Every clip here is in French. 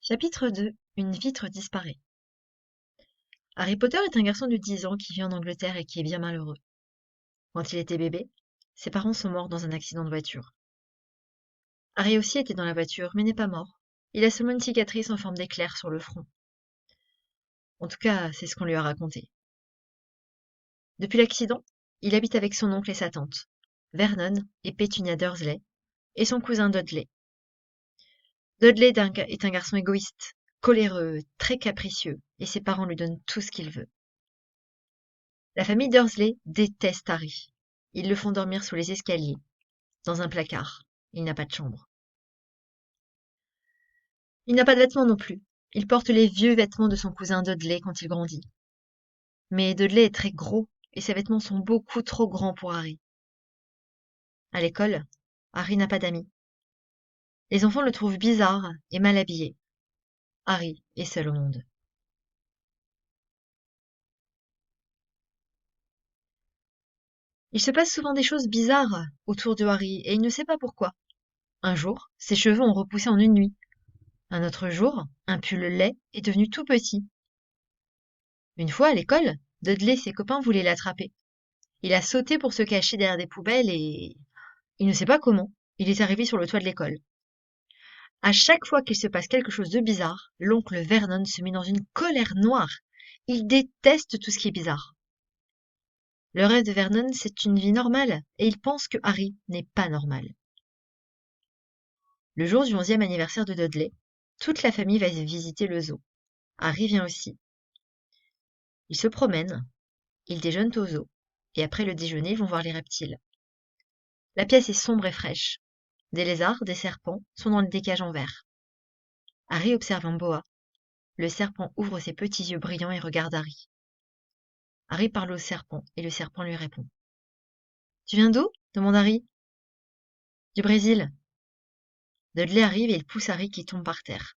Chapitre 2. Une vitre disparaît. Harry Potter est un garçon de 10 ans qui vit en Angleterre et qui est bien malheureux. Quand il était bébé, ses parents sont morts dans un accident de voiture. Harry aussi était dans la voiture, mais n'est pas mort. Il a seulement une cicatrice en forme d'éclair sur le front. En tout cas, c'est ce qu'on lui a raconté. Depuis l'accident, il habite avec son oncle et sa tante, Vernon et Pétunia Dursley, et son cousin Dudley. Dudley est un garçon égoïste, coléreux, très capricieux, et ses parents lui donnent tout ce qu'il veut. La famille Dursley déteste Harry. Ils le font dormir sous les escaliers, dans un placard. Il n'a pas de chambre. Il n'a pas de vêtements non plus. Il porte les vieux vêtements de son cousin Dudley quand il grandit. Mais Dudley est très gros et ses vêtements sont beaucoup trop grands pour Harry. À l'école, Harry n'a pas d'amis. Les enfants le trouvent bizarre et mal habillé. Harry est seul au monde. Il se passe souvent des choses bizarres autour de Harry et il ne sait pas pourquoi. Un jour, ses cheveux ont repoussé en une nuit. Un autre jour, un pull laid est devenu tout petit. Une fois à l'école, Dudley et ses copains voulaient l'attraper. Il a sauté pour se cacher derrière des poubelles et il ne sait pas comment. Il est arrivé sur le toit de l'école. À chaque fois qu'il se passe quelque chose de bizarre, l'oncle Vernon se met dans une colère noire. Il déteste tout ce qui est bizarre. Le rêve de Vernon, c'est une vie normale et il pense que Harry n'est pas normal. Le jour du 11e anniversaire de Dudley, toute la famille va visiter le zoo. Harry vient aussi. Ils se promènent, ils déjeunent au zoo et après le déjeuner, ils vont voir les reptiles. La pièce est sombre et fraîche. Des lézards, des serpents sont dans des cages en verre. Harry observe un boa. Le serpent ouvre ses petits yeux brillants et regarde Harry. Harry parle au serpent et le serpent lui répond. Tu viens d'où? Demande Harry. Du Brésil. Dudley arrive et il pousse Harry qui tombe par terre.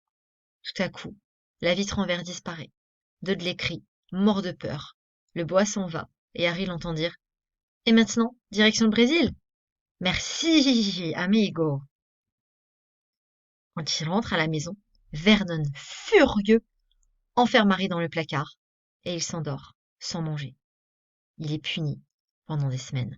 Tout à coup, la vitre en verre disparaît. Dudley crie, mort de peur. Le boa s'en va et Harry l'entend dire. Et maintenant, direction le Brésil? Merci, amigo. Quand il rentre à la maison, Vernon, furieux, enferme Harry dans le placard et il s'endort, sans manger. Il est puni pendant des semaines.